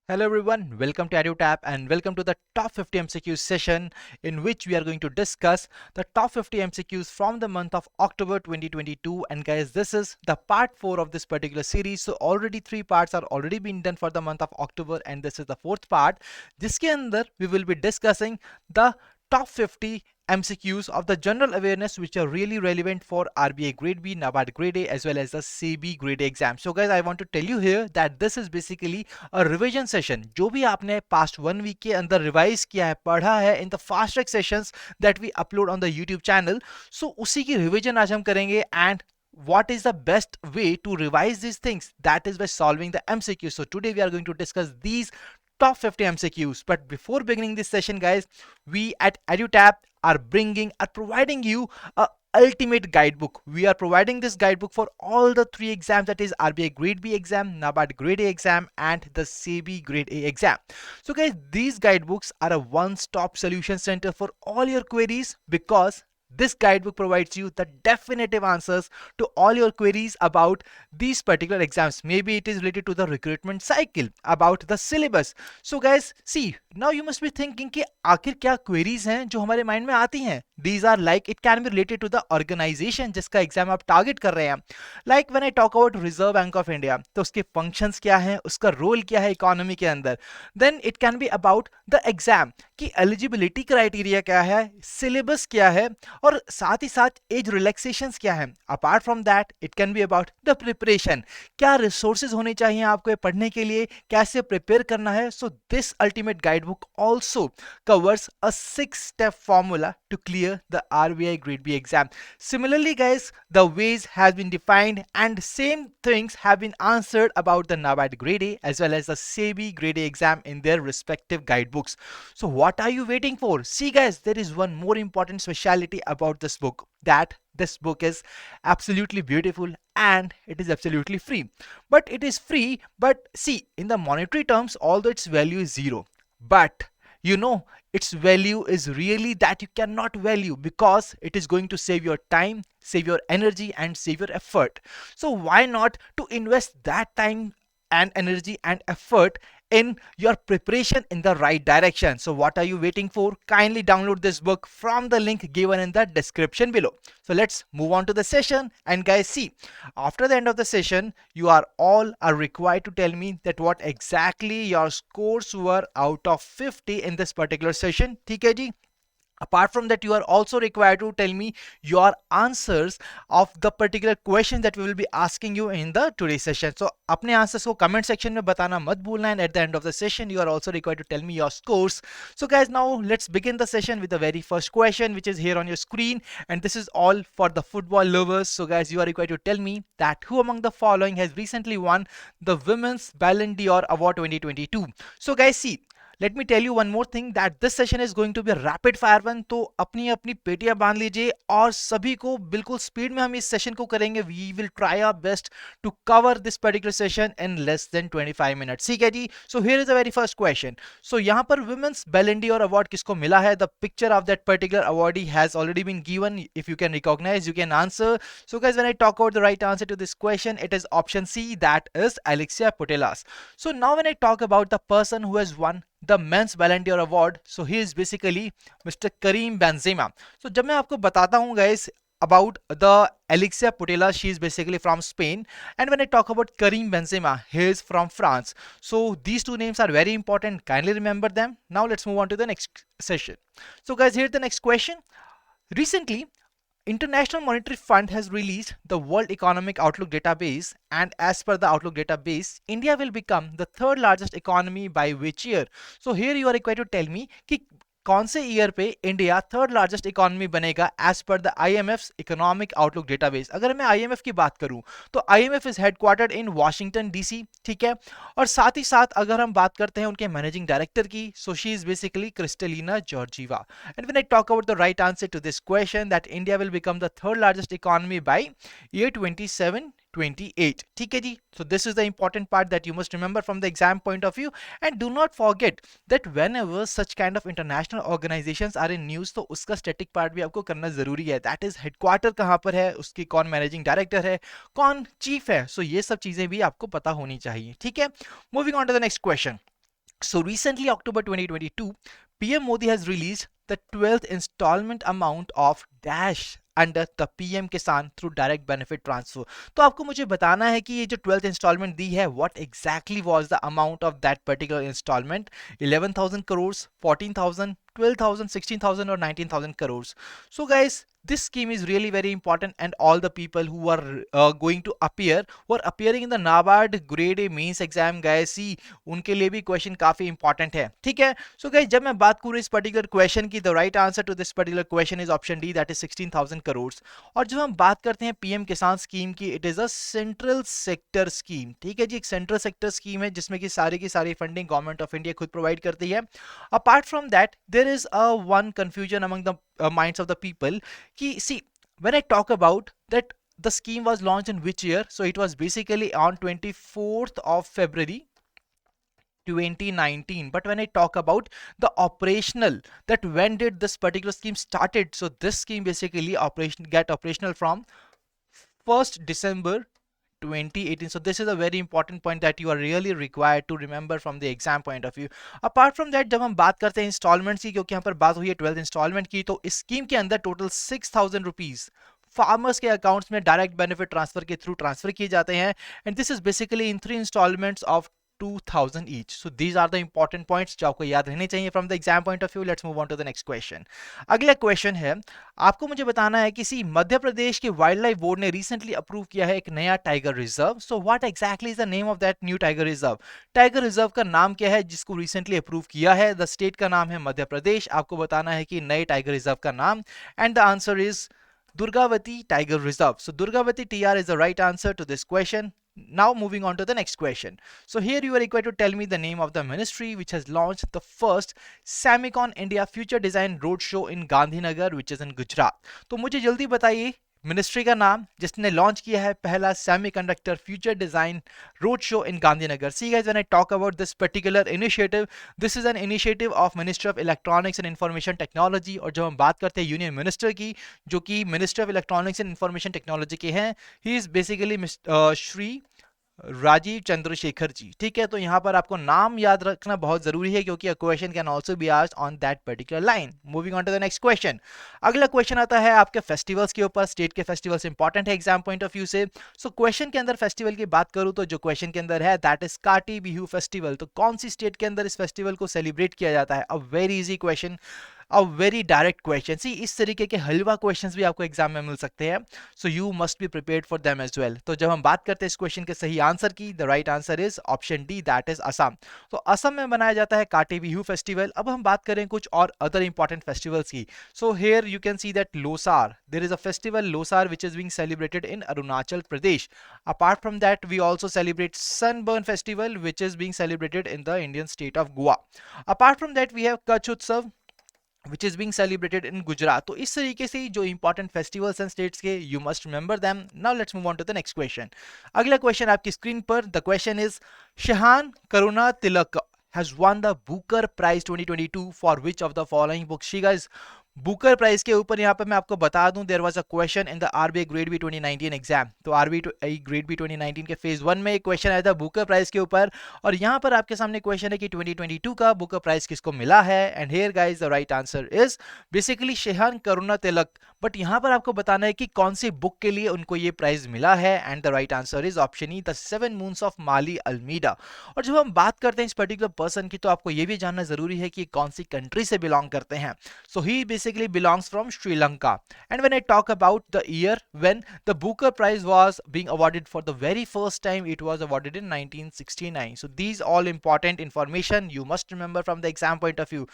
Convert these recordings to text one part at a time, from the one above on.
Hello everyone, welcome to EduTap and welcome to the top 50 MCQ session in which we are going to discuss the top 50 MCQs from the month of October 2022. And guys, this is the part 4 of this particular series. So already 3 parts are already been done for the month of October and this is the 4th part. जिसके अंदर we will be discussing the top 50 MCQs of the general awareness which are really relevant for RBI Grade B, NABARD Grade A as well as the SEBI Grade A exam. So guys, I want to tell you here that this is basically a revision session. जो भी आपने past 1 week के अंदर revise किया है, पढ़ा है in the fast track sessions that we upload on the YouTube channel, so उसी की revision आज हम करेंगे and what is the best way to revise these things? That is by solving the MCQ. So today we are going to discuss these top 50 MCQs. But before beginning this session, guys, we at EduTap are providing you a ultimate guidebook. We are providing this guidebook for all the 3 exams, that is RBI Grade B exam, NABARD Grade A exam and the SEBI Grade A exam. So guys, these guidebooks are a one-stop solution center for all your queries because this guidebook provides you the definitive answers to all your queries about these particular exams. Maybe it is related to the recruitment cycle, about the syllabus. So guys, see, now you must be thinking कि आखिर क्या queries हैं जो हमारे mind में आती हैं. These are like it can be related to the organization जिसका exam आप target कर रहे हैं. Like when I talk about Reserve Bank of India, तो उसके functions क्या हैं, उसका role क्या है economy के अंदर. Then it can be about the exam कि eligibility criteria क्या है, syllabus क्या है और साथ ही साथ एज रिलैक्सेशंस क्या है. Apart from that it can be about the preparation, क्या रिसोर्सेज होने चाहिए आपको पढ़ने के लिए, कैसे प्रिपेयर करना है. So this ultimate guide book also covers a 6-step formula to clear the RBI Grade B exam. Similarly guys, the ways has been defined and same things have been answered about the NABARD Grade A as well as the SEBI Grade A exam in their respective guidebooks. So what are you waiting for? See guys, there is one more important speciality about this book, that this book is absolutely beautiful and it is absolutely free. But it is free, but see, in the monetary terms, although its value is 0, but you know its value is really that you cannot value because it is going to save your time, save your energy and save your effort. So why not to invest that time and energy and effort in your preparation in the right direction? So what are you waiting for? Kindly download this book from the link given in the description below. So let's move on to the session. And guys, see, after the end of the session, you are all are required to tell me that what exactly your scores were out of 50 in this particular session. ठीक है जी? Apart from that, you are also required to tell me your answers of the particular question that we will be asking you in the today's session. So अपने answers को comment section में बताना मत भूलना, and at the end of the session you are also required to tell me your scores. So guys, now let's begin the session with the very first question which is here on your screen, and this is all for the football lovers. So guys, you are required to tell me that who among the following has recently won the Women's Ballon d'Or Award 2022. So guys, see, let me tell you one more thing that this session is going to be rapid fire one. तो अपनी अपनी पेटियां बांध लीजिए और सभी को बिल्कुल स्पीड में हम इस सेशन को करेंगे. We will try our best to cover this particular session in less than 25 minutes. ठीक है जी. So here is the very first question. So यहाँ पर वुमेन्स बैलन डी'ओर अवार्ड किसको मिला है? The picture of that particular awardee has already been given. If you can recognise you can answer. So guys, when I talk about the right answer to this question, it is option C, that is Alexia Putellas. So now when I talk about the person who has won the men's Ballon d'Or award, so he is basically Mr. Karim Benzema. So जब मैं आपको बताता हूँ guys about the Alexia Putellas, she is basically from Spain, and when I talk about Karim Benzema, he is from France. So these two names are very important, kindly remember them. Now let's move on to the next session. So guys, here's the next question. Recently, International Monetary Fund has released the World Economic Outlook database, and as per the Outlook database, India will become the 3rd largest economy by which year? So here you are required to tell me कि कौन से year पे India 3rd largest economy बनेगा as per the IMF's economic outlook database. अगर मैं IMF की बात करूं तो IMF is headquartered in Washington DC. ठीक है. और साथ ही साथ अगर हम बात करते हैं उनके मैनेजिंग डायरेक्टर की, so she is basically Kristalina Georgieva. And when I talk about the right answer to this question, that India will become the 3rd largest economy by year 2728. ठीक है जी. So this is the important part that you must remember from the exam point of view, and do not forget that whenever such kind of international organizations are in news, तो उसका static part भी आपको करना जरूरी है. That is headquarter कहाँ पर है, उसकी कौन managing director है, कौन chief है. So ये सब चीजें भी आपको पता होनी चाहिए. ठीक है. Moving on to the next question. So recently, October 2022, PM Modi has released the 12th installment amount of dash under the PM Kisan through direct benefit transfer. तो आपको मुझे बताना है कि ये जो 12th installment दी है, what exactly was the amount of that particular installment? 11,000 crores, 14,000, 12,000, 16,000 or 19,000 crores. So guys, this scheme is really very important, and all the people who are going to appear, who are appearing in the NABARD Grade A mains exam, guys, see उनके लिए भी question काफी important है, ठीक है. So guys, जब मैं बात करूं इस पर्टिकुलर क्वेश्चन की, the right answer to this particular question is option D, that is 16,000 crore. और जब हम बात करते हैं पीएम किसान स्कीम की, it is a central sector scheme, ठीक है जी, एक सेंट्रल सेक्टर स्कीम है जिसमें की सारी फंडिंग गवर्नमेंट ऑफ इंडिया खुद प्रोवाइड करती है. Apart from that, there is a one confusion among the minds of the people कि see, when I talk about that the scheme was launched in which year, so it was basically on 24th of February 2019. But when I talk about the operational, that when did this particular scheme started, so this scheme basically get operational from 1st December 2018. So this is a very important point that you are really required to remember from the exam point of view. Apart from that, जब हम बात करते हैं installments की, क्योंकि यहाँ पर बात हुई है 12th इंस्टॉलमेंट की, तो इस स्कीम के अंदर टोटल 6,000 रुपीज फार्मर्स के अकाउंट्स में डायरेक्ट बेनिफिट ट्रांसफर के थ्रू ट्रांसफर किए जाते हैं, and this is basically in 3 instalments of 2,000 each. So these are the important points जो आपको याद रहने चाहिए from the exam point of view. Let's move on to the next question. अगला क्वेश्चन है, आपको मुझे बताना है किसी मध्य प्रदेश के वाइल्ड लाइफ बोर्ड ने रिसेंटली अप्रूव किया है एक नया tiger reserve. So what exactly is the name of that new tiger reserve? Tiger reserve का नाम क्या है जिसको रिसेंटली अप्रूव किया है? द स्टेट का नाम है मध्य प्रदेश. आपको बताना है कि नए टाइगर रिजर्व का नाम, and the answer is Durgavati Tiger Reserve. So Durgavati TR is the right answer to this question. Now moving on to the next question. So here you are required to tell me the name of the ministry which has launched the first Semicon India Future Design Roadshow in Gandhinagar, which is in Gujarat. तो मुझे जल्दी बताइए ministry का नाम जिसने launch किया है पहला semiconductor future design road show in Gandhinagar. C guys, when I talk about this particular initiative, this is an initiative of ministry of electronics and information technology. और जब हम बात करते हैं यूनियन मिनिस्टर की, जो कि minister of electronics and information technology के हैं, he is basically Shri Rajeev Chandrasekhar ji, ठीक है. तो यहाँ पर आपको नाम याद रखना बहुत जरूरी है क्योंकि question can also be asked on that particular line. Moving on to the next question. अगला क्वेश्चन आता है आपके फेस्टिवल्स के ऊपर. स्टेट के फेस्टिवल्स इंपॉर्टेंट है एग्जाम पॉइंट ऑफ व्यू से. सो क्वेश्चन के अंदर फेस्टिवल की बात करूं तो जो क्वेश्चन के अंदर है दैट इज काटी बिहू फेस्टिवल. तो कौन सी स्टेट के अंदर इस फेस्टिवल को सेलिब्रेट किया जाता है? A very easy question, a very direct question. See, इस तरीके के हलवा क्वेश्चंस भी आपको एग्जाम में मिल सकते हैं, so you must be prepared for them as well. तो जब हम बात करते हैं इस क्वेश्चन के सही आंसर की, the right answer is option D, that is Assam. तो असम में मनाया जाता है काटी बिहू फेस्टिवल. अब हम बात करें कुछ और अदर इंपॉर्टेंट फेस्टिवल्स की. So here you can see that Losar, there is a festival Losar which is being celebrated in Arunachal Pradesh. Apart from that we also celebrate Sunburn festival which is being celebrated in the Indian state of Goa. Apart from that we have Kutch Utsav which is being celebrated in Gujarat. तो इस तरीके से जो important festivals and states के you must remember them. Now let's move on to the next question. अगला question आपकी screen पर, the question is Shahan Karuna Tilak has won the Booker Prize 2022 for which of the following books? She guys, Booker prize के ऊपर यहाँ पर मैं आपको बता दूं, there was a question in the RBI grade B 2019 exam. तो RBI grade B 2019 के फेज 1 में एक क्वेश्चन आया था बुकर प्राइज के ऊपर, और यहाँ पर आपके सामने क्वेश्चन है कि 2022 का बुकर प्राइज किसको मिला है. And here guys the right answer is basically Shehan Karuna Tilak. But यहाँ पर आपको बताना है कि कौन सी बुक के लिए उनको ये प्राइज मिला है, and the right answer is option E, the 7 moons of Mali Almeida. और जब हम बात करते हैं इस पर्टिकुलर पर्सन की, तो आपको ये भी जानना जरूरी है कि कौन सी कंट्री से बिलोंग करते हैं. सो ही basically belongs from Sri Lanka. And when I talk about the year when the Booker Prize was being awarded for the very first time, it was awarded in 1969. So these all important information you must remember from the exam point of view.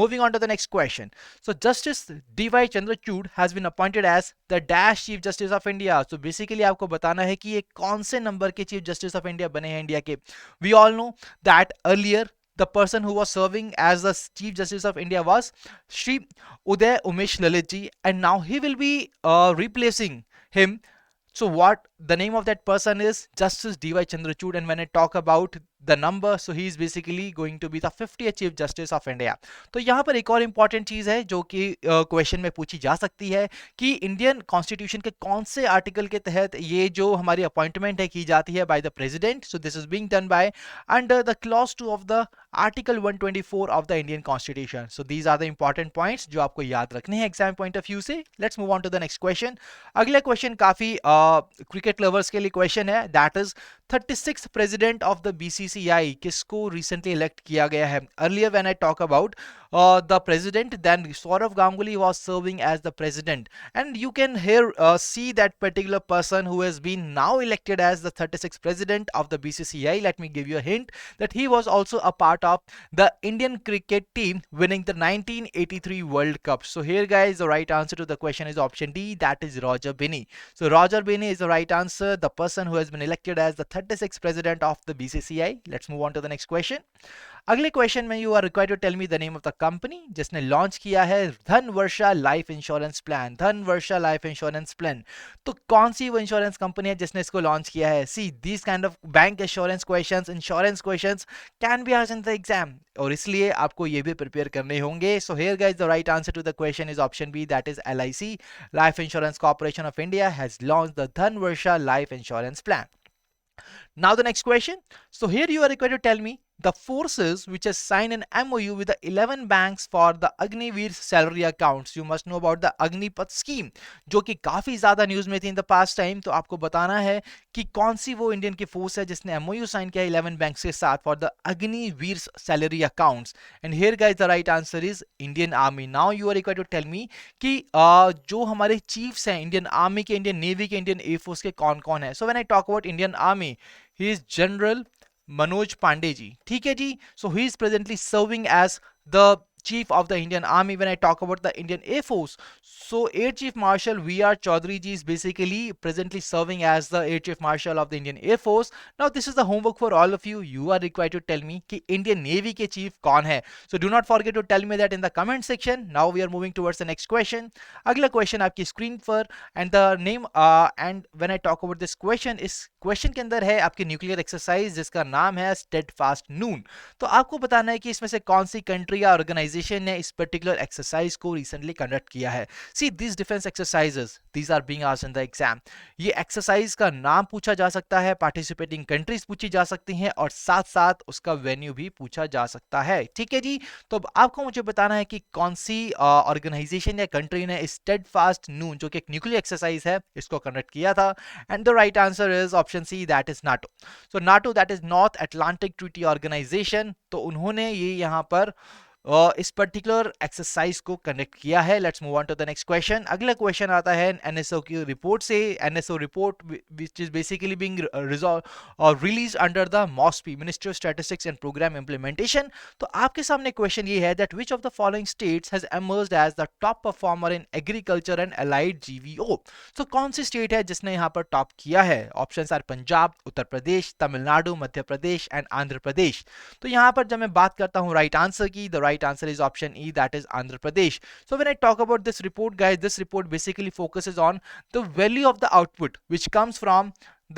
Moving on to the next question. So Justice D.Y. Chandrachud has been appointed as the Dash Chief Justice of India. So basically आपको बताना है कि ये कौन से number के Chief Justice of India बने हैं इंडिया के. We all know that earlier the person who was serving as the Chief Justice of India was Shri Uday Umesh Lalit ji, and now he will be replacing him. So what the name of that person is? Justice D.Y. Chandrachud. And when I talk about the number, so he is basically going to be the 50th Chief Justice of India. तो यहाँ पर एक और important चीज है जो कि question में पूछी जा सकती है कि इंडियन कॉन्स्टिट्यूशन के कौन से आर्टिकल के तहत ये जो हमारी अपॉइंटमेंट है की जाती है by the president. So this is being done by under the clause 2 of the article 124 of the Indian constitution. So these are the important points जो आपको याद रखने हैं एग्जाम पॉइंट ऑफ व्यू से. Let's move on to the next question. अगला question काफी cricket lovers के लिए क्वेश्चन है. That is 36th president of the BCCI किसको recently elect किया गया है. Earlier when I talk about the president, then Saurav Ganguly was serving as the president, and you can here see that particular person who has been now elected as the 36th president of the BCCI. Let me give you a hint that he was also a part of the Indian cricket team winning the 1983 World Cup. So here guys, the right answer to the question is option D, that is Roger Binny. So Roger Binny is the right answer, the person who has been elected as the 36th president of the BCCI. Let's move on to the next question. अगले question में you are required to tell me the name of the company जिसने launch किया है धन Varsha life insurance plan. धन Varsha life insurance plan, तो कौन सी वो इंश्योरेंस कंपनी है जिसने इसको लॉन्च किया है. See this kind of bank assurance questions, insurance questions can be asked in the exam, और इसलिए आपको ये भी प्रिपेयर करने होंगे. So here guys, the right answer to the question is option B, that is LIC, life insurance corporation of India has launched the Dhan Varsha life insurance plan. Now the next question. So here you are required to tell me the forces which has signed an MOU with the 11 banks for the Agniveer salary accounts. You must know about the Agnipath scheme जो कि काफी ज्यादा news में थी in the past time. तो आपको बताना है कि कौन सी वो इंडियन की फोर्स है जिसने MOU साइन किया 11 बैंक्स के साथ for the Agniveer salary accounts. And here guys the right answer is Indian army. Now you are required to tell me कि जो हमारे चीफ्स हैं इंडियन आर्मी के, इंडियन नेवी के, इंडियन एयरफोर्स के कौन कौन है. So when I talk about Indian army, he is general Manoj Pande ji. ठीक है जी. So he is presently serving as the Chief of the Indian Army. When I talk about the Indian Air Force, so Air Chief Marshal VR Chaudhary ji is basically presently serving as the Air Chief Marshal of the Indian Air Force. Now this is the homework for all of you. You are required to tell me कि Indian Navy के chief कौन है. So do not forget to tell me that in the comment section. Now we are moving towards the next question. अगला question आपकी screen पर, and the name and when I talk about this question, इस question के अंदर है आपकी nuclear exercise जिसका नाम है स्टेडफास्ट नून. तो आपको बताना है कि इसमें से कौन सी कंट्री या ऑर्गेनाइजेशन ने इस पर्टिकुलर एक्सरसाइज को रिसेंटली कंडक्ट किया है. See this defence exercises, these are being asked in the exam. ये एक्सरसाइज का नाम पूछा जा सकता है, पार्टिसिपेटिंग कंट्रीज पूछी जा सकती हैं, और साथ साथ उसका वेन्यू भी पूछा जा सकता है. ठीक है जी. तो अब आपको मुझे बताना है कि कौन सी ऑर्गेनाइजेशन या कंट्री ने स्टेडफास्ट नून जो कि एक न्यूक्लियर एक्सरसाइज है इसको कंडक्ट किया था. And the right answer is option C, that is NATO. So NATO, that is North Atlantic Treaty Organization. तो उन्होंने ये यहाँ पर इस पर्टिकुलर एक्सरसाइज को कंडक्ट किया है. Let's move on to the next question. अगला क्वेश्चन आता है NSO की रिपोर्ट से. NSO report which is basically being release under the MOSPI, Ministry of Statistics and Programme Implementation. तो आपके सामने क्वेश्चन ये है that which of the following states has emerged as the top performer in agriculture and allied GVO. तो कौन सी state है जिसने यहाँ पर टॉप किया है. Options are Punjab, Uttar Pradesh, Tamil Nadu, Madhya Pradesh and Andhra Pradesh. तो यहाँ पर जब मैं बात करता हूँ राइट आंसर की, the right answer is option E, that is Andhra Pradesh. So when I talk about this report guys, this report basically focuses on the value of the output which comes from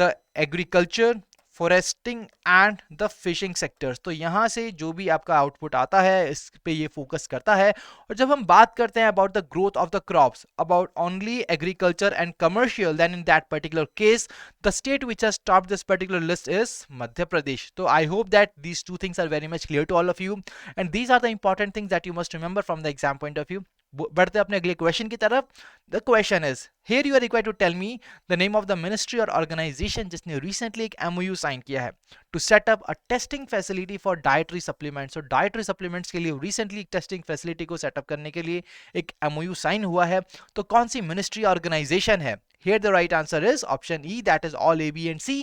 the agriculture, foresting and the fishing sectors. तो यहाँ से जो भी आपका output आता है इस पे ये फोकस करता है. और जब हम बात करते हैं about the growth of the crops, about only agriculture and commercial, then in that particular case the state which has topped this particular list is Madhya Pradesh. तो I hope that these two things are very much clear to all of you, and these are the important things that you must remember from the exam point of view. बढ़ते अपने अगले question की तरफ. The question is, here you are required to tell me the name of the ministry और organisation जिसने recently एक MOU sign किया है to set up a testing facility for dietary supplements. और डाइटरी सप्लीमेंट्स के लिए रिसेंटली एक testing facility को सेटअप करने के लिए एक MOU साइन हुआ है. तो कौन सी मिनिस्ट्री ऑर्गेनाइजेशन है. Here the right answer is option E, that is all A, B and C.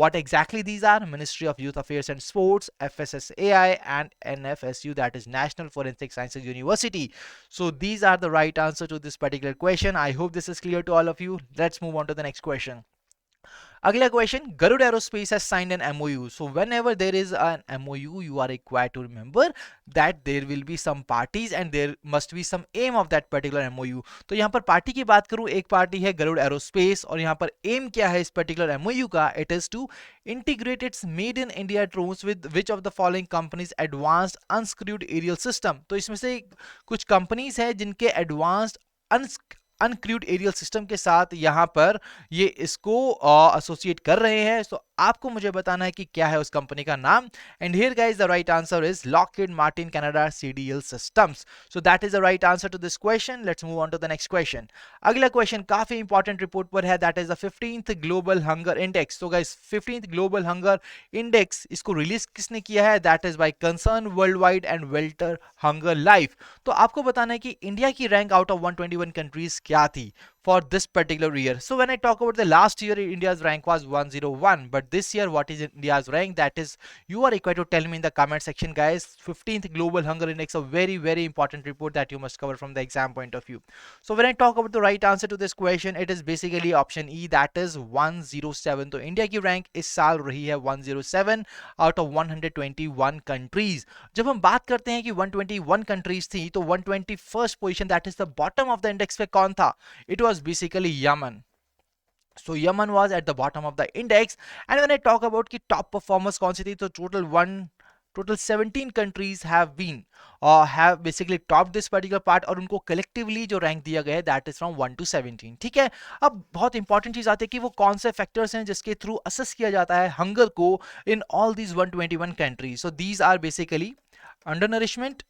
What exactly these are? Ministry of Youth Affairs and Sports, FSSAI and NFSU, that is National Forensic Sciences University. So these are the right answer to this particular question. I hope this is clear to all of you. Let's move on to the next question. अगला question, Garuda aerospace has signed an MOU. So whenever there is an MOU, you are required to remember that there will be some parties and there must be some aim of that particular MOU. तो यहाँ पर party की बात करूँ, एक party है Garuda aerospace और यहाँ पर एम क्या है इस पर्टिकुलर MOU का? It is to integrate its made in India drones with which of the following companies advanced unscrewed aerial system. तो इसमें से कुछ कंपनीज है जिनके एडवांस्ड अनक्रूड एरियल सिस्टम के साथ यहाँ पर ये इसको एसोसिएट कर रहे हैं. तो आपको मुझे बताना है कि क्या है उस कंपनी का नाम. And here guys the right answer is Lockheed Martin Canada CDL systems. So that is the right answer to this question. Let's move on to the next question. अगला क्वेश्चन काफी इंपॉर्टेंट रिपोर्ट पर है, that is the 15th global hunger index. तो guys 15th global hunger index इसको release किसने किया है? That is by concern world wide and Welthungerhilfe. तो आपको बताना है कि इंडिया की रैंक आउट ऑफ 121 कंट्रीज क्या थी for this particular year. So when I talk about the last year, India's rank was 101, but this year what is India's rank? That is, you are required to tell me in the comment section, guys. 15th global hunger index, a very important report that you must cover from the exam point of view. So when I talk about the right answer to this question, it is basically option E, that is 107. तो India की rank इस साल रही है 107 out of 121 countries. जब हम बात करते हैं कि 121 कंट्रीज थी, तो 121st position, that is the bottom of the index पे कौन था? It was basically Yemen. So Yemen was at the bottom of the index. And when I talk about ki top performers कौन सी थी, तो total 17 countries have been have basically topped this particular part और उनको collectively जो rank दिया गया है that is from 1 to 17. ठीक है. अब बहुत इंपॉर्टेंट चीज आती है कि वो कौन से फैक्टर्स हैं जिसके थ्रू असेस किया जाता है हंगर को in all these 121 countries. So these are basically undernourishment,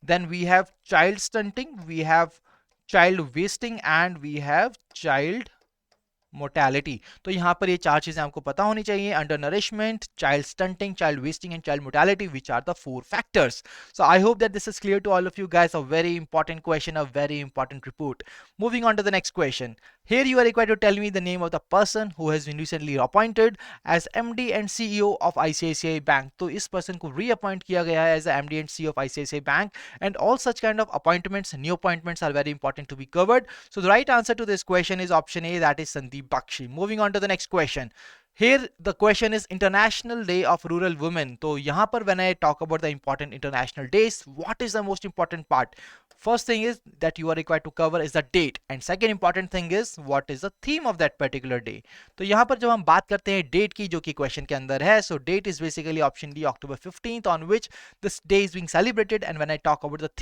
then we have child stunting, we have child wasting and we have child mortality. तो यहाँ पर ये चार चीजें आपको पता होनी चाहिए, undernourishment, child stunting, child wasting and child mortality, which are the 4 factors. So I hope that this is clear to all of you guys. A very important question, a very important report. Moving on to the next question. Here you are required to tell me the name of the person who has been recently appointed as MD and CEO of ICICI Bank. तो इस person को reappoint किया गया है as the MD and CEO of ICICI Bank, and all such kind of appointments, new appointments are very important to be covered. So the right answer to this question is option A, that is Sandeep Bakshi. Moving on to the next question. Here the question is International Day of Rural Women. तो यहाँ पर when I talk about the important international days, what is the most important part? First thing is that you are required to cover is the date, and second important thing is what is the theme of that particular day. तो यहाँ पर जब हम बात करते हैं date की जो कि क्वेश्चन के अंदर है, so date is basically option D, October 15th, on which this day is being celebrated. And when I talk about the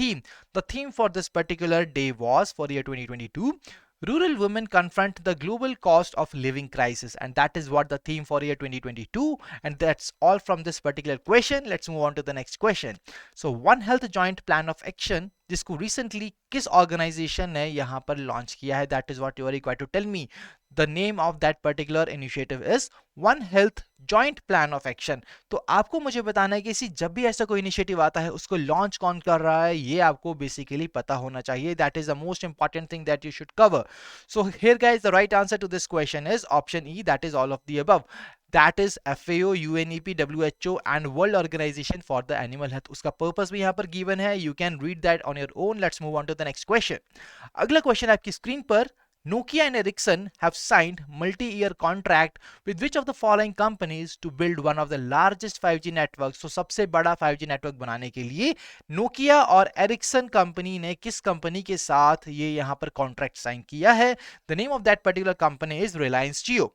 theme for this particular day was for year 2022. Rural women confront the global cost of living crisis, and that is what the theme for year 2022. And that's all from this particular question. Let's move on to the next question. So One Health Joint Plan of Action, जिसको recently किस organization ने यहाँ पर launch किया है, that is what you are required to tell me. The name of that particular initiative is One Health Joint Plan of Action. तो आपको मुझे बताना है कि जब भी ऐसा कोई इनिशिएटिव आता है उसको लॉन्च कौन कर रहा है, ये आपको बेसिकली पता होना चाहिए. That is the most important thing that you should cover. So here guys the right answer to this question is option E, that is all of the above. That is FAO, UNEP, WHO and World Organization for the Animal Health. उसका purpose भी यहाँ पर given है. You can read that on your own. Let's move on to the next question. अगला question आपकी screen पर, Nokia and Ericsson have signed multi-year contract with which of the following companies to build one of the largest 5G networks. तो सबसे बड़ा 5G network बनाने के लिए Nokia और Ericsson कंपनी ने किस कंपनी के साथ ये यहाँ पर कॉन्ट्रैक्ट साइन किया है? The name of that particular company is Reliance Jio.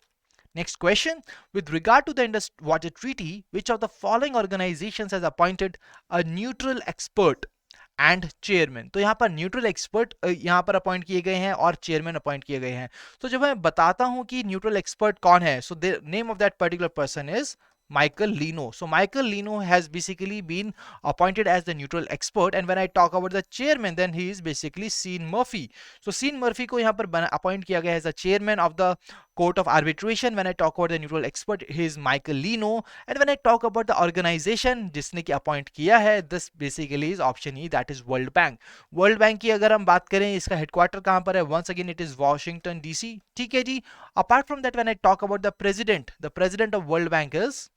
Next question. With regard to the water treaty, which of the following organizations has appointed a neutral expert and chairman? तो यहाँ पर neutral expert यहाँ पर appoint किए गए हैं और chairman appoint किए गए हैं. तो जब मैं बताता हूं कि न्यूट्रल एक्सपर्ट कौन है, so the name of that particular person is Michael Lino. So Michael Lino has basically been appointed as the neutral expert, and when I talk about the chairman, then he is basically Sean Murphy. So Sean Murphy को यहाँ पर appoint किया गया as the chairman of the Court of Arbitration. When I talk about the neutral expert, he is Michael Lino. And when I talk about the organization जिसने की appoint किया है, this basically is option E, that is World Bank. World Bank की अगर हम बात करें, इसका हेडक्वार्टर कहाँ पर है? Once again it is Washington DC. ठीक है जी. Apart from that, when I talk about the president of World Bank is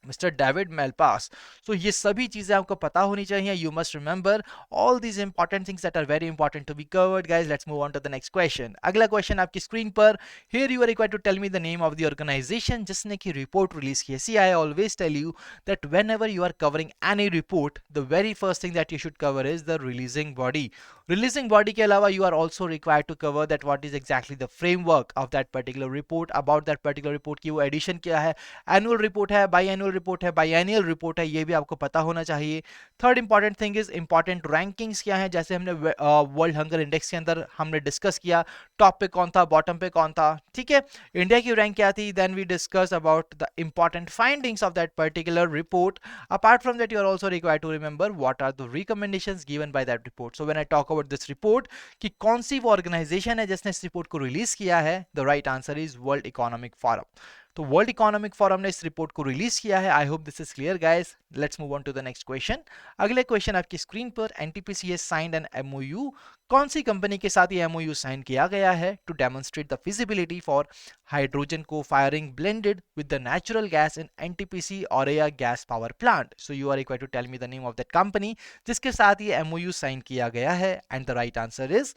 mister David Malpass. सो ये सभी चीजें आपको पता होनी चाहिए. You must remember all these important things that are very important to be covered. Guys, let's move on to the next question. अगला question आपकी स्क्रीन पर. Here you are required to tell me the name of the organisation जिसने की report release की है. See, I always tell you that whenever you are covering any report, the very first thing that you should cover is the releasing body. Releasing body के अलावा you are also required to cover that what is exactly the framework of that particular report, about that particular report की वो edition क्या है, annual report है, biannual report है, biennial report है, ये भी आपको पता होना चाहिए. Third important thing is important rankings क्या है, जैसे हमने वर्ल्ड हंगर इंडेक्स के अंदर हमने डिस्कस किया टॉप पे कौन था, बॉटम पे कौन था. ठीक है, इंडिया की रैंक क्या थी. Then we discuss about the important findings of that particular report. Apart from that, you are also required to remember what are the recommendations given by that report. So when I talk about this report कि कौन सी वो organisation है जिसने इस report को release किया है, the right answer is World Economic Forum. तो वर्ल्ड इकोनॉमिक फोरम ने इस रिपोर्ट को रिलीज किया है. I hope this is clear guys. Let's move on to the next question. अगले क्वेश्चन आपकी स्क्रीन पर. NTPC has signed an MOU. कौन सी कंपनी के साथ ये एमओयू साइन किया गया है to demonstrate the feasibility for hydrogen co firing blended with the natural gas in NTPC और या gas power plant. So you are required to tell me the name of that company जिसके साथ ये MOU sign किया गया है. And the right answer is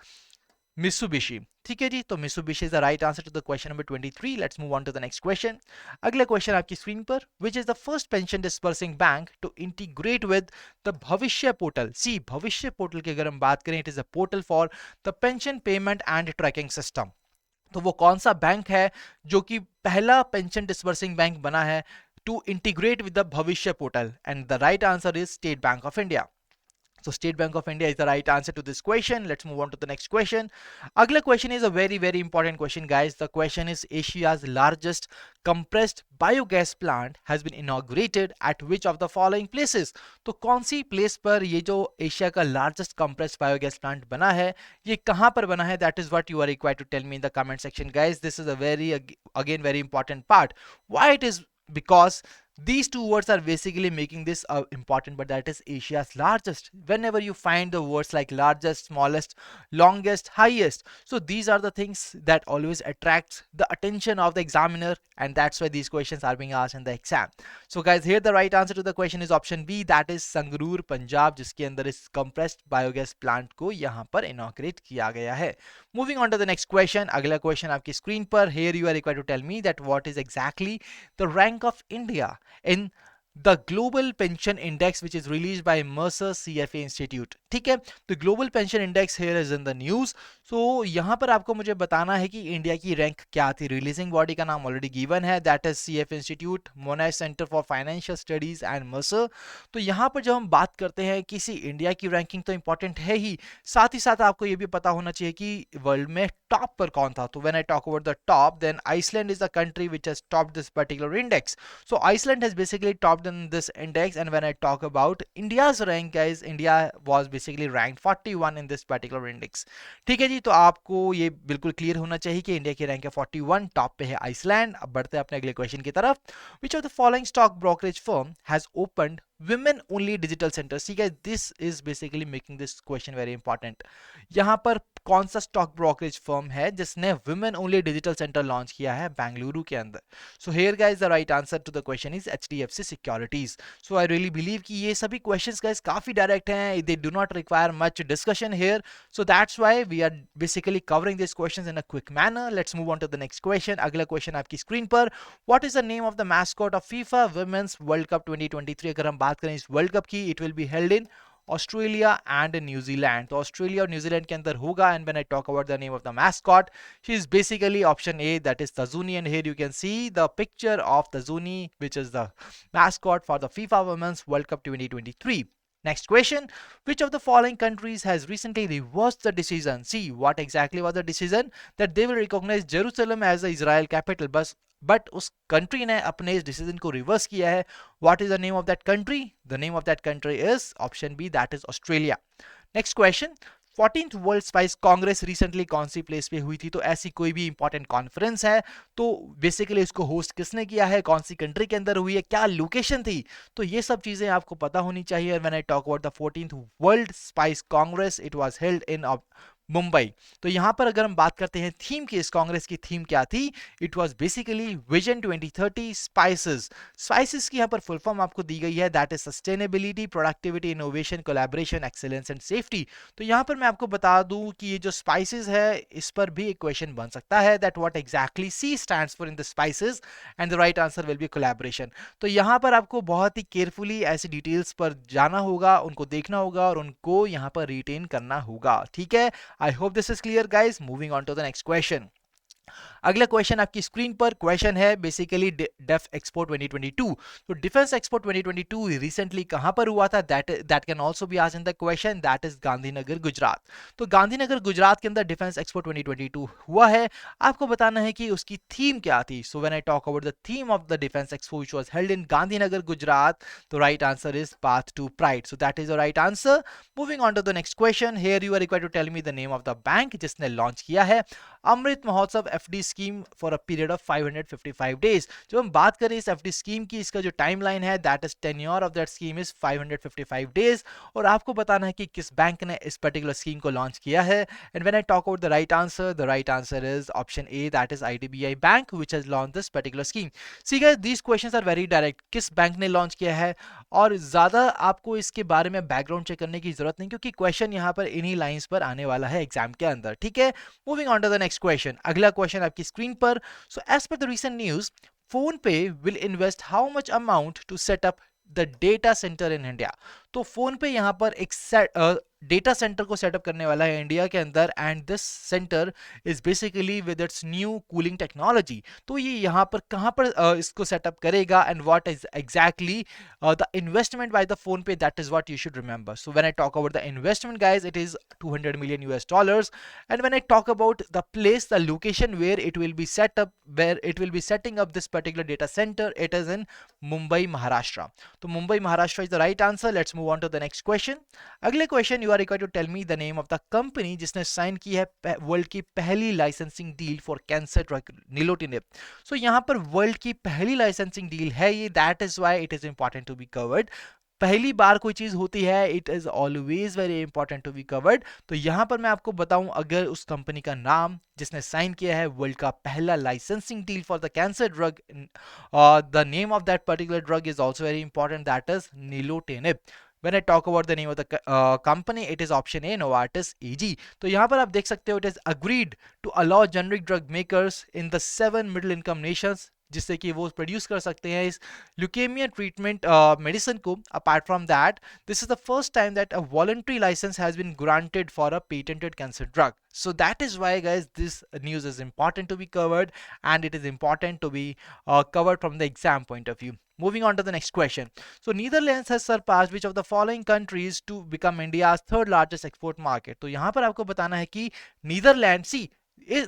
Mitsubishi. ठीक है जी, तो Mitsubishi is the right answer to the question number 23. Let's move on to the next question. अगला क्वेश्चन आपकी स्क्रीन पर. Which is the first pension disbursing bank to integrate with the भविष्य portal. सी, भविष्य portal की अगर हम बात करें, it is a portal for the pension payment and tracking system. तो वो कौन सा बैंक है जो कि पहला पेंशन डिस्बर्सिंग बैंक बना है टू इंटीग्रेट विद द भविष्य portal. And the right answer is state bank of India. So State Bank of India is the right answer to this question. Let's move on to the next question. Agla question is a very important question guys. The question is Asia's largest compressed biogas plant has been inaugurated at which of the following places? तो कौन सी place पर ये जो Asia का largest compressed biogas plant बना है, ये कहाँ पर बना है? That is what you are required to tell me in the comment section guys. This is a again very important part. Why it is? Because these two words are basically making this important, but that is Asia's largest. Whenever you find the words like largest, smallest, longest, highest, so these are the things that always attracts the attention of the examiner, and that's why these questions are being asked in the exam. So guys, here the right answer to the question is option B, that is Sangrur, Punjab, जिसके अंदर इस compressed biogas plant को यहाँ पर inaugurate किया गया है. Moving on to the next question. अगला question आपकी screen पर. Here you are required to tell me that what is exactly the rank of India in the global pension index which is released by Mercer CFA Institute. ठीक है, तो global pension index here is in the news. So यहाँ पर आपको मुझे बताना है कि इंडिया की रैंक क्या थी. रिलीजिंग बॉडी का नाम ऑलरेडी गिवन है, that is CFA Institute, मोनाश centre for financial studies and Mercer. तो यहाँ पर जब हम बात करते हैं किसी इंडिया की रैंकिंग तो इंपॉर्टेंट है ही, साथ ही साथ आपको ये भी पता होना चाहिए कि वर्ल्ड में टॉप पर कौन था. तो when I talk about the top, then Iceland is the country which has topped this particular index. So Iceland has basically topped in this index, and when I talk about India's rank guys, India was basically ranked 41 in this particular index. ठीक है जी, तो आपको ये बिल्कुल clear होना चाहिए कि India की रैंक है 41, टॉप पे है आइसलैंड. अब बढ़ते हैं अपने अगले क्वेश्चन की तरफ. Which of the following stock brokerage firm has opened women only digital centers? ठीक है, this is basically making this question very important. यहाँ पर कौन सा स्टॉक ब्रोकरेज फर्म है जिसने women only digital centre launch किया है बेंगलुरु के अंदर? So here guys the right answer to the question is HDFC Securities. So I really believe कि ये सभी क्वेश्चंस गाइस काफी डायरेक्ट हैं, they do not require much discussion here. So that's why we are basically covering this questions in a quick manner. Let's move on to the next question. अगला question आपकी screen पर. What is the name of the mascot of FIFA women's world cup 2023? अगर हम बात करें इस world cup की, it will be held in Australia and New Zealand. तो ऑस्ट्रेलिया और न्यूजीलैंड के अंदर होगा. And when I talk about the name of the mascot, she is basically option A, that is Tazuni. And here you can see the picture of Tazuni which is the mascot for the FIFA women's world cup 2023. Next question. Which of the following countries has recently reversed the decision? See, what exactly was the decision? That they will recognize Jerusalem as the Israel capital. But उस country ने अपने इस decision को reverse किया है. What is the name of that country? The name of that country is option B, that is Australia. Next question. 14th world spice Congress recently कौन सी place पे हुई थी? तो ऐसी कोई भी इंपॉर्टेंट कॉन्फ्रेंस है तो बेसिकली इसको होस्ट किसने किया है, कौन सी कंट्री के अंदर हुई है, क्या लोकेशन थी? तो ये सब चीजें आपको पता होनी चाहिए. When I talk about the 14th world spice Congress, it was held इन मुंबई। तो यहाँ पर अगर हम बात करते हैं थीम की, इस कांग्रेस की थीम क्या थी? It was basically vision 2030 spices. Spices की यहाँ पर फुल फॉर्म आपको दी गई है, that is sustainability, productivity, innovation, collaboration, excellence and safety. तो यहाँ पर मैं आपको बता दूं कि ये जो स्पाइसेस है, इस पर भी एक क्वेश्चन बन सकता है, that what exactly C stands for in the spices, and the right answer will be collaboration. तो यहाँ पर आपको बहुत ही केयरफुली ऐसी डिटेल्स पर जाना होगा, उनको देखना होगा और उनको यहाँ पर रिटेन करना होगा, ठीक है। I hope this is clear guys. Moving on to the next question. अगला क्वेश्चन आपकी स्क्रीन पर क्वेश्चन है बेसिकली डेफ एक्सपो 2022। तो डिफेंस एक्सपो 2022 रिसेंटली कहां पर हुआ था? That can also be asked in the question, that is Gandhinagar Gujarat. तो गांधीनगर गुजरात के अंदर डिफेंस एक्सपो 2022 हुआ है। आपको बताना है कि उसकी थीम क्या थी। So when I talk about the theme of the defence expo which was held in Gandhinagar Gujarat, तो right answer is path to pride. So that is the right answer. Moving on to the next question, here you are required to tell me the name of the bank जिसने launch किया है Amrit Mahotsav FD scheme for a period of 555 days. जब हम बात करें इस FD scheme की, इसका जो टाइमलाइन है that is tenure of that scheme is 555 days. और आपको बताना है कि किस बैंक ने इस पर्टिकुलर स्कीम को लॉन्च किया है। And when I talk about the right answer is option A, that is IDBI bank which has launch this particular scheme. See guys, these questions are very direct, किस bank ने launch किया है, और ज्यादा आपको इसके बारे में बैकग्राउंड चेक करने की जरूरत नहीं, क्योंकि क्वेश्चन यहाँ पर इन्हीं लाइंस पर आने वाला है एग्जाम के अंदर, ठीक है। Moving on to the next question, अगला क्वेश्चन आपकी स्क्रीन पर। So as per the recent news, PhonePe will invest how much amount to set up the data centre in India. तो फोन पे यहाँ पर एक data centre को setup करने वाला है इंडिया के अंदर, and this centre is basically with its new cooling technology. तो ये यहाँ पर कहाँ पर इसको सेटअप करेगा, and what is exactly the investment by the PhonePe, that is what you should remember. So when I talk about the investment guys, it is 200 million US dollars. And when I talk about the place, the location where it will be set up, where it will be setting up this particular data center, it is in Mumbai, Maharashtra. तो Mumbai Maharashtra is the right answer. Let's move on to the next question. अगले question, you are required to tell me the name of the company जिसने sign की है world की पहली licensing deal for cancer drug nilotinib. सो यहाँ पर world की पहली लाइसेंसिंग डील है ये, that is why it is important to be covered. पहली बार कोई चीज होती है, it is always very important to be covered. तो यहां पर मैं आपको बताऊं, अगर उस कंपनी का नाम जिसने साइन किया है वर्ल्ड का पहला licensing deal for the cancer drug, the name of that particular drug is also very important, that is nilotinib. When I talk about the name of the company, it is option A, Novartis AG. तो यहाँ पर आप देख सकते हो, it is agreed to allow generic drug makers in the 7 middle income nations, जिससे कि वो प्रोड्यूस कर सकते हैं इस ल्यूकेमिया ट्रीटमेंट मेडिसिन को। Apart from that, this is the first time that a voluntary licence has been granted for a patented cancer drug. So that is why guys this news is important to be covered, and it is important to be covered from the exam point of view. Moving on to the next question. So Netherlands has surpassed which of the following countries to become India's third largest export market? तो यहाँ पर आपको बताना है कि Netherland, see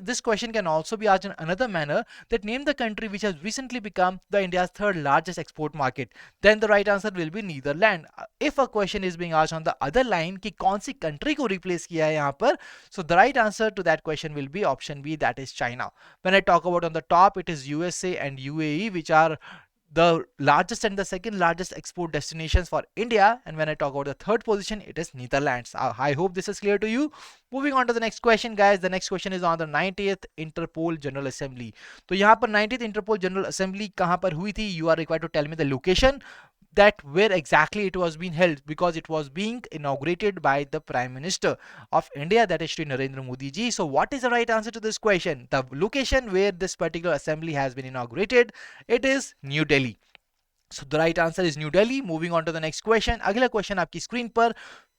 this question can also be asked in another manner, that name the country which has recently become the India's third largest export market. Then the right answer will be Netherlands. If a question is being asked on the other line कि कौन सी country को replace किया है यहाँ पर, so the right answer to that question will be option B, that is China. When I talk about on the top, it is USA and UAE which are the largest and the second largest export destinations for India, and when I talk about the third position, it is Netherlands. I hope this is clear to you. Moving on to the next question guys, the next question is on the 90th Interpol General Assembly. तो यहाँ पर 90th Interpol General Assembly कहाँ पर हुई थी? You are required to tell me the location, that where exactly it was being held, because it was being inaugurated by the Prime Minister of India, that is Shri Narendra Modi ji. So what is the right answer to this question? The location where this particular assembly has been inaugurated, it is New Delhi. So the right answer is New Delhi. Moving on to the next question. अगला question आपकी screen पर,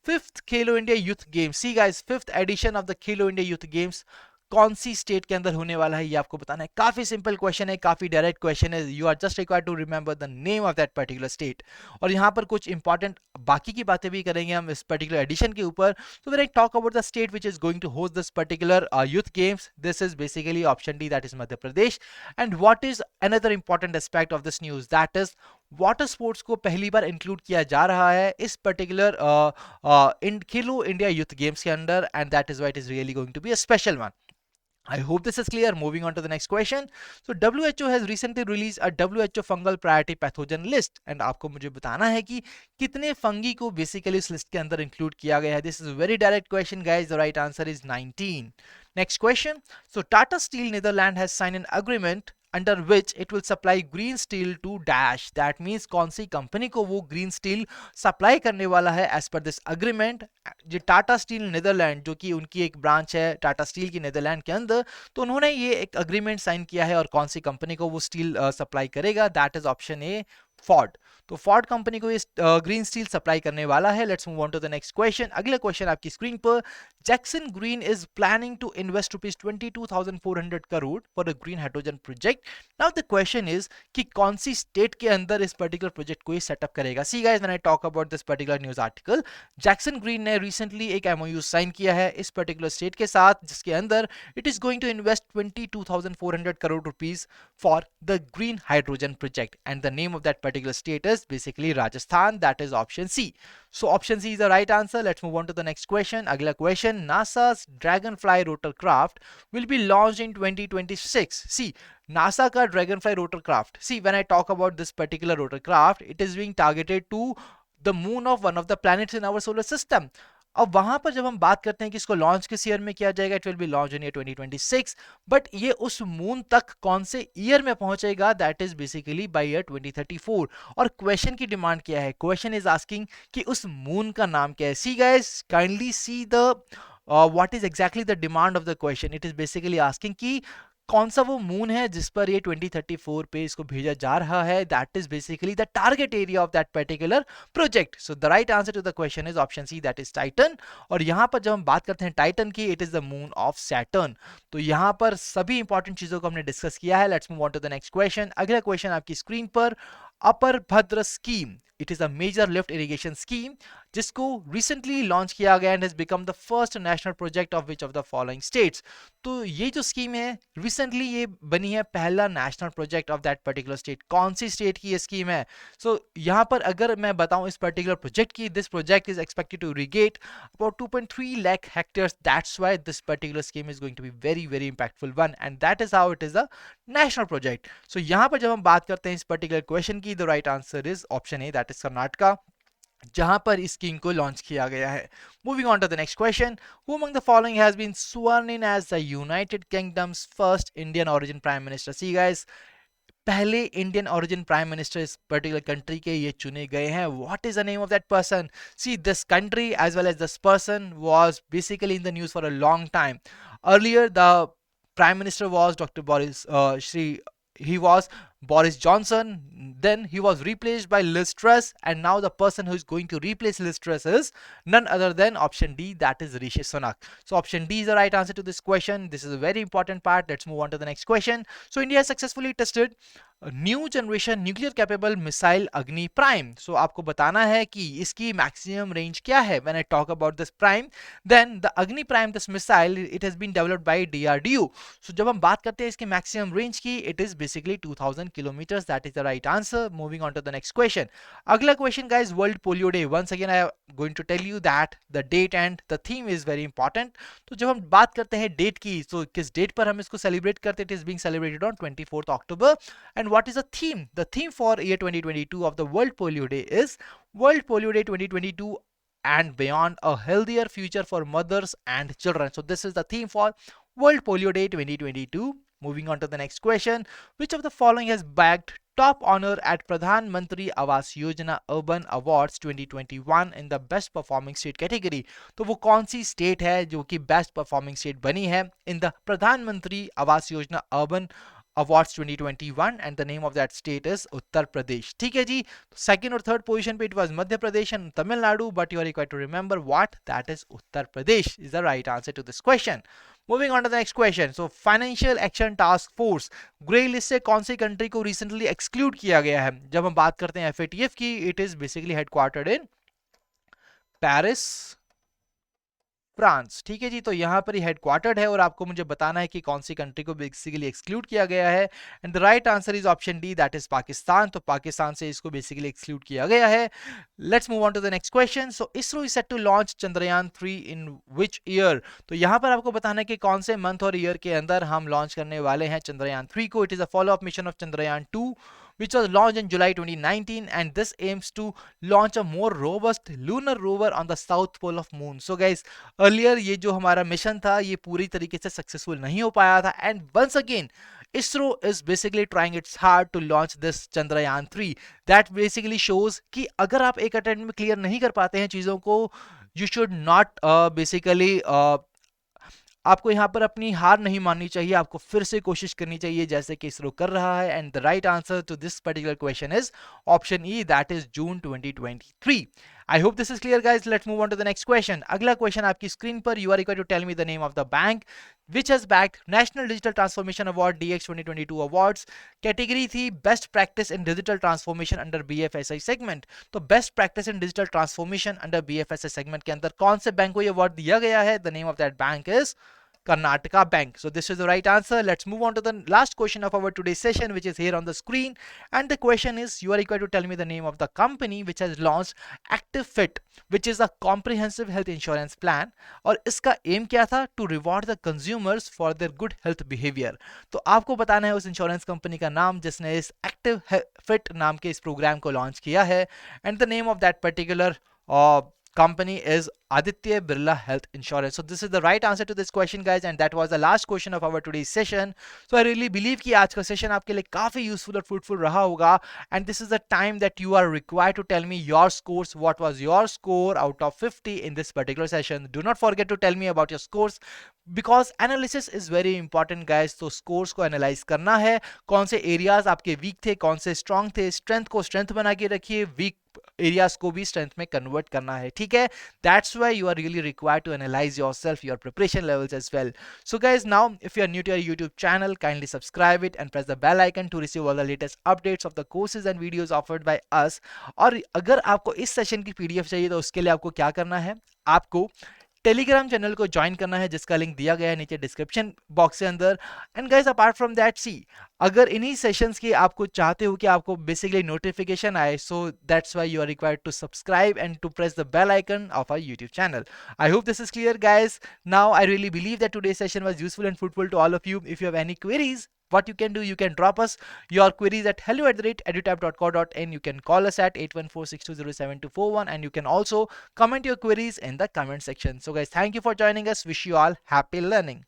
fifth Khelo India youth games, see guys fifth edition of the Khelo India youth games कौन सी state के अंदर होने वाला है, ये आपको बताना है। काफी सिंपल क्वेश्चन है, काफी डायरेक्ट क्वेश्चन है। You are just required to remember the name of that particular state. और यहाँ पर कुछ इंपॉर्टेंट बाकी की बातें भी करेंगे हम इस पर्टिकुलर एडिशन के ऊपर। So when I talk about the state which is going to host this particular youth games, this is basically option D, that is Madhya Pradesh. And what is another important aspect of this news, that is water sports को पहली बार include किया जा रहा है इस particular खेलो India youth games के अंदर, and that is why it is really going to be a special one. I hope this is clear. Moving on to the next question. So WHO has recently released a WHO fungal priority pathogen list and आपको मुझे बताना है कि कितने fungi को basically इस list के अंदर इंक्लूड किया गया है. This is a very direct question, guys. The right answer is 19. Next question. So Tata Steel Netherlands has signed an agreement under which it will supply green steel to dash. That means कौन सी company को वो green steel supply करने वाला है as per this agreement. जो Tata steel Netherlands, जो कि उनकी एक ब्रांच है टाटा स्टील की नीदरलैंड के अंदर, तो उन्होंने ये एक अग्रीमेंट साइन किया है. और कौन सी कंपनी को वो स्टील सप्लाई करेगा? That is option A, Ford. तो फोर्ड कंपनी को ये ग्रीन स्टील सप्लाई करने वाला है. Let's move on to the next question. अगला क्वेश्चन आपकी स्क्रीन पर. Jakson Green is planning to invest ₹22,400 crore for a green hydrogen project. Now the question is कि कौन सी स्टेट के अंदर इस पर्टिकुलर प्रोजेक्ट को ये सेटअप करेगा. See guys, when I talk about this particular news article, Jakson Green ने recently एक एमओयू साइन किया है इस पर्टिकुलर स्टेट के साथ, जिसके अंदर it is going to invest 22,400 crore rupees for the green hydrogen project. And the name of that particular state is basically Rajasthan. That is option C. So option C is the right answer. Let's move on to the next question. Agla question. NASA's Dragonfly rotorcraft will be launched in 2026. See, NASA का Dragonfly rotorcraft. See, when I talk about this particular rotorcraft, it is being targeted to the moon of one of the planets in our solar system. अब वहां पर जब हम बात करते हैं कि इसको लॉन्च किस ईयर में किया जाएगा, it will B launch in year 2026. But ये उस मून तक कौन से ईयर में पहुंचेगा? That is basically by year 2034. और क्वेश्चन की डिमांड क्या है? क्वेश्चन इज आस्किंग कि उस मून का नाम क्या है. See guys, kindly see the what is exactly the demand of the question. It is basically asking कि कौन सा वो मून है जिस पर ये 2034 पे इसको भेजा जा रहा है. That is basically the target area of that particular project. So the right answer to the question is option C, that is Titan. और यहां पर जब हम बात करते हैं टाइटन की, it is the moon of Saturn. तो यहां पर सभी इंपॉर्टेंट चीजों को हमने डिस्कस किया है. Let's move on to the next question. अगला क्वेश्चन आपकी स्क्रीन पर. Upper Bhadra scheme, it is a major lift irrigation scheme, जिसको रिसेंटली लॉन्च किया गया and has become the first national project of which of the following states. तो ये जो scheme है रिसेंटली ये बनी है पहला national project of that particular state. कौन सी स्टेट की ये स्कीम है? सो यहाँ पर अगर मैं बताऊं इस पर्टिकुलर प्रोजेक्ट की, this project is expected to irrigate about 2.3 lakh hectares. That's why this particular scheme is going to be very very impactful one, and that is how it is a national project. So यहाँ पर जब हम बात करते हैं इस particular question की, the right answer is option A, that is Karnataka, जहां पर इस स्कीम को लॉन्च किया गया है. Moving on to the next question. Who among the following has been sworn in as the United Kingdom's first Indian origin prime minister. See guys, पहले Indian origin prime minister इस particular country के ये चुने गए हैं. What is the name of that person? C, this country as well as this person was basically in the news for a long time. Earlier the prime minister was Dr. He was Boris Johnson. Then he was replaced by Liz Truss, and now the person who is going to replace Liz Truss is none other than option D, that is Rishi Sunak. So option D is the right answer to this question. This is a very important part. Let's move on to the next question. So India has successfully tested new generation nuclear capable missile Agni prime. So आपको बताना है कि इसकी maximum range क्या है. When I talk about this prime, then the Agni prime, this missile, it has been developed by DRDO. So जब हम बात करते हैं इसके मैक्सिमम रेंज की, it is basically 2000 kilometres. That is the right answer. Moving on to the next question. अगला question guys, world polio day. Once again I am going to tell you that the date and the theme is very important. तो जब हम बात करते हैं date की, तो किस डेट पर हम इसको सेलिब्रेट करते हैं? It is being celebrated on 24th October. And what is the theme? The theme for year 2022 of the World Polio Day is World Polio Day 2022 and beyond, a healthier future for mothers and children. So this is the theme for World Polio Day 2022. Moving on to the next question. Which of the following has bagged top honor at Pradhan Mantri Awas Yojana Urban Awards 2021 in the best performing state category? तो वो कौन सी state है जो कि best performing state बनी है in the प्रधानमंत्री Awas Yojana urban Awards 2021 and the name of that state is Uttar Pradesh. ठीक है जी. Second और third position पे it was Madhya Pradesh and Tamil Nadu, but you are required to remember what that is. Uttar Pradesh is the right answer to this question. Moving on to the next question. So Financial Action Task Force grey list से कौन सी country को recently exclude किया गया है? जब हम बात करते हैं FATF की, it is basically headquartered in Paris, France. ठीक है जी, तो यहाँ पर ही हेडक्वार्टर्ड है और आपको मुझे बताना है कि कौन सी कंट्री को बेसिकली एक्सक्लूड किया गया है। And the right answer is option D, that is Pakistan. तो पाकिस्तान से इसको बेसिकली एक्सक्लूड किया गया है। Let's move on to the next question. So ISRO is set to launch Chandrayaan 3 in which year? तो यहाँ पर आपको बताना है कि कौन से मंथ और ईयर के अंदर हम लॉन्च करने वाले हैं चंद्रयान 3 को। It is a follow up mission of Chandrayaan 2 which was launched in July 2019, and this aims to launch a more robust lunar rover on the south pole of moon. So guys, earlier ये जो हमारा mission था ये पूरी तरीके से successful नहीं हो पाया था, and once again ISRO is basically trying its hard to launch this Chandrayaan 3. That basically shows कि अगर आप एक अटेम्प्ट में क्लियर नहीं कर पाते हैं चीज़ों को, you should not basically आपको यहाँ पर अपनी हार नहीं माननी चाहिए, आपको फिर से कोशिश करनी चाहिए जैसे कि इसरो कर रहा है। And the right answer to this particular question is option E, that is June 2023। I hope this is clear guys. Let's move on to the next question. अगला क्वेश्चन आपकी स्क्रीन पर, you are required to tell me the name of the bank which has backed National Digital Transformation Award DX 2022 awards. Category थी best practice in digital transformation under BFSI segment. तो best practice in digital transformation under BFSI segment के अंदर कौन से bank को ये award दिया गया है? The name of that bank is Karnataka Bank. So this is the right answer. Let's move on to the last question of our today's session, which is here on the screen. And the question is, you are required to tell me the name of the company which has launched ActiveFit, which is a comprehensive health insurance plan. और इसका M क्या था? To reward the consumers for their good health behavior. तो आपको बताना है उस insurance company का नाम जिसने इस ActiveFit नाम के इस प्रोग्राम को लॉन्च किया है। And the name of that particular company is Aditya Birla Health Insurance. So this is the right answer to this question guys, and that was the last question of our today's session. So I really believe कि आज का session आपके लिए काफी useful और fruitful रहा होगा, and this is the time that you are required to tell me your scores. What was your score out of 50 in this particular session? Do not forget to tell me about your scores because analysis is very important guys. तो scores को analyze करना है, कौन से areas आपके weak थे, कौन से strong थे, strength को strength बना के रखिए, weak areas को भी strength में convert करना है, ठीक है? That's why you are really required to analyze yourself, your preparation levels as well. So guys, now if you are new to our YouTube channel, kindly subscribe it and press the bell icon to receive all the latest updates of the courses and videos offered by us. और अगर आपको इस session की PDF चाहिए तो उसके लिए आपको क्या करना है? आपको टेलीग्राम चैनल को ज्वाइन करना है जिसका लिंक दिया गया है नीचे डिस्क्रिप्शन बॉक्स के अंदर। And guys apart from that see, अगर इन्हीं सेशंस की आपको चाहते हो कि आपको बेसिकली नोटिफिकेशन आए, so that's why you are required to subscribe and to press the bell icon of our YouTube channel. I hope this is clear guys. Now I really believe that today's session was useful and fruitful to all of you. If you have any queries, what you can do, you can drop us your queries at hello@edutab.co.in. You can call us at 8146207241 and you can also comment your queries in the comment section. So guys, thank you for joining us. Wish you all happy learning.